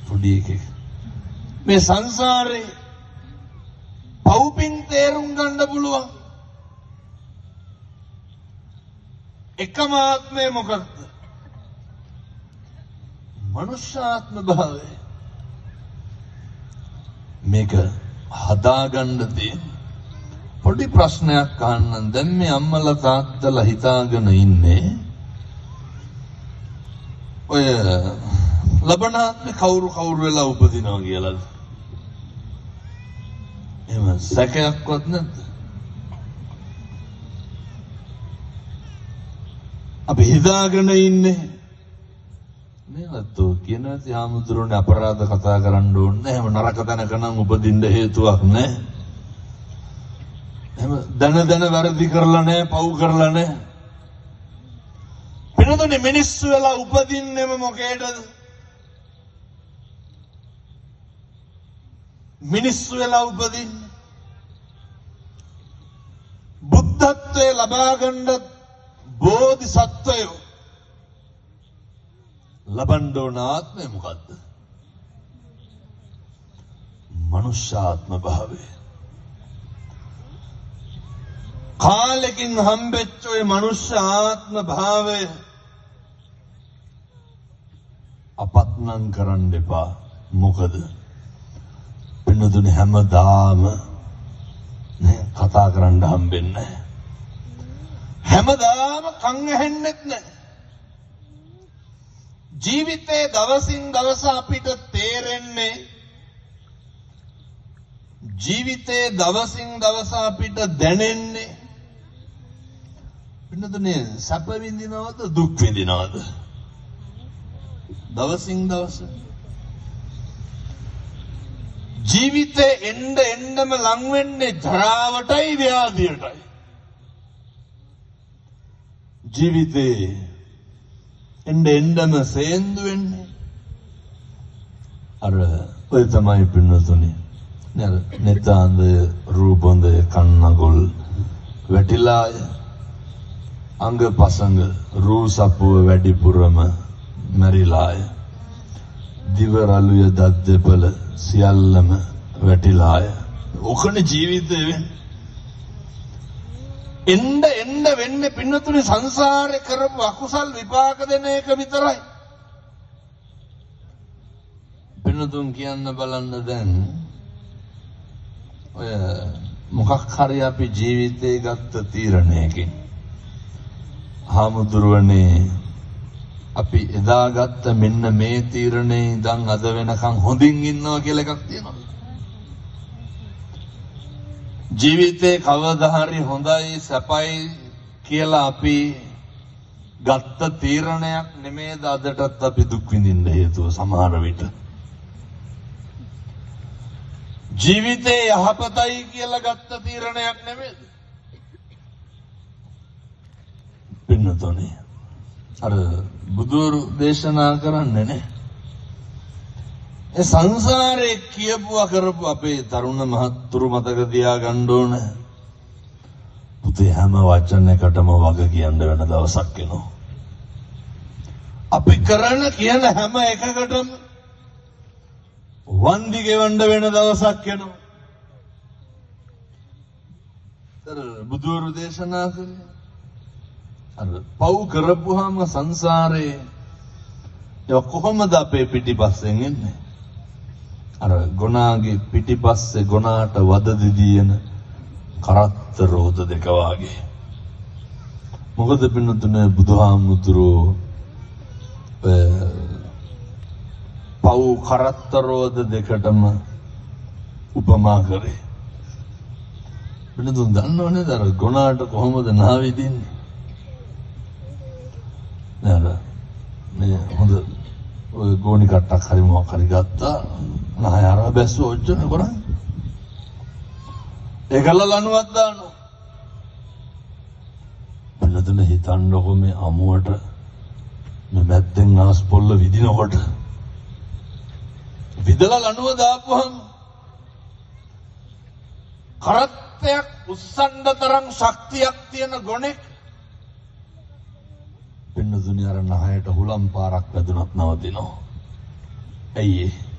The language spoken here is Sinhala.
පොඩි එකෙක්. මේ සංසාරේ පව්පින් තේරුම් ගන්න පුළුවන් එකම ආත්මය මොකක්ද? මනුෂ්‍යාත්ම භාවය. මේක හදාගන්න තියෙන පොඩි ප්‍රශ්නයක් අහන්නම්. දැන් මේ අම්මලා තාත්තලා හිතාගෙන ඉන්නේ ඔය ලබනාත්මේ කවුරු වෙලා උපදිනවා කියලාද? එහෙම සැකයක්වත් නැද්ද? අපි හිතාගෙන ඉන්නේ මේවත් කියනවා යාමුදුරනේ අපරාධ කතා කරන්න ඕනේ. එහෙම නරක තැනක නම් උපදින්න හේතුවක් නැහැ. එහෙම දන වැරදි කරලා නැහැ, පව් කරලා නැහැ. වෙනතොනේ මිනිස්සු වෙලා උපදින්නෙම මොකේද? මිනිස්සු වෙලා උපදින්නේ බුද්ධත්වයේ ලබා ගන්න බෝධිසත්වයෝ ලබන්න ඕන ආත්මය මොකද්ද? මනුෂ්‍යාත්ම භාවය. කාලෙකින් හම්බෙච්ච ඔය මනුෂ්‍ය ආත්ම භාවය අපත්නම් කරන්න එපා. මොකද වෙනදුනේ හැමදාම කතා කරන්න හම්බෙන්නේ නැහැ. හැමදාම කන් ඇහෙන්නෙත් නැහැ. ජීවිතේ දවසින් දවස අපිට තේරෙන්නේ ජීවිතේ දවසින් දවස අපිට දැනෙන්නේ වෙනදුනේ සැප විඳිනවද දුක් විඳිනවද? දවසින් දවස ජීවිතේ එන්නම ලං වෙන්නේ ජරාවටයි ව්‍යාධියටයි. ජීවිතේ එන්නම සේන්දු වෙන්නේ අර ඔය තමයි පින්නතුනේ නෙතාන්ද රූපොන්ද කන්නගොල් වැටිලාය අංග පසංග රූ සපුව වැඩිපුරම මැරිලාය දිව රළුය දත් දෙපළ සියල්ලම වැටිලාය. ඔකන ජීවිතේ වෙන්නේ එන්න වෙන්නේ පින්නතුනේ සංසාරේ කරපු අකුසල් විපාක දෙන එක විතරයි. පින්නතුන් කියන්න බලන්න දැන් ඔය මොකක් හරි අපි ජීවිතේ ගත්ත තීරණයකින් හාමුදුරුවනේ අපි එදා ගත්ත මෙන්න මේ තීරණේ ඉඳන් අද වෙනකන් හොඳින් ඉන්නවා කියලා එකක් තියෙනවා. ජීවිතේ කවදා හරි හොඳයි සැපයි කියලා අපි ගත්ත තීරණයක් නෙමේද අදටත් අපි දුක් විඳින්න හේතුව සමහර විට. ජීවිතේ යහපතයි කියලා ගත්ත තීරණයක් නෙමේද? පින්නතෝනේ අර බුදුරු දේශනා කරන්නේ නේ. ඒ සංසාරේ කියපුවා කරපු අපේ තරුණ මහත්තුරු මතක තියාගන්න ඕන. පුතේ හැම වචනයකටම වග කියන්න වෙන දවසක් එනවා. අපි කරන කියන හැම එකකටම වන්දි ගෙවන්න වෙන දවසක් එනවා. බුදුරු දේශනා කරේ අර පව් කරපුවාම සංසාරේ ඒ කොහොමද අපේ පිටිපස්සෙන් එන්නේ? අර ගොනාගේ පිටිපස්සේ ගොනාට වද දිදියන කරත්ත රෝද දෙක වාගේ. මොකද පින්නතුනේ බුදුහාමුදුරෝ පව් කරත්ත රෝද දෙකටම උපමා කරේ. පින්නතුන් දන්නවනේ අර ගොනාට කොහොමද නාවිදින්නේ? නේද? මේ හොඳ ඔය ගෝණි කට්ටක් හරි මොකක් හරි ගත්තා නෑ අර බැස්සෝ ඔච්චර කරන්නේ. ඒකල ලණුවක් දානවා. බලදන හිතන්නකො මේ අමුවට මේ මැද්දෙන් ආස් පොල්ල විදිනකොට විදලා ලණුව දාපුවම කරත්තයක් උස්සන්න තරම් ශක්තියක් තියෙන ගොනෙක් පින්නතුනි අර නහයට හුලම් පාරක් වැදුනත් නවතිනවා. ඇයි ඒ?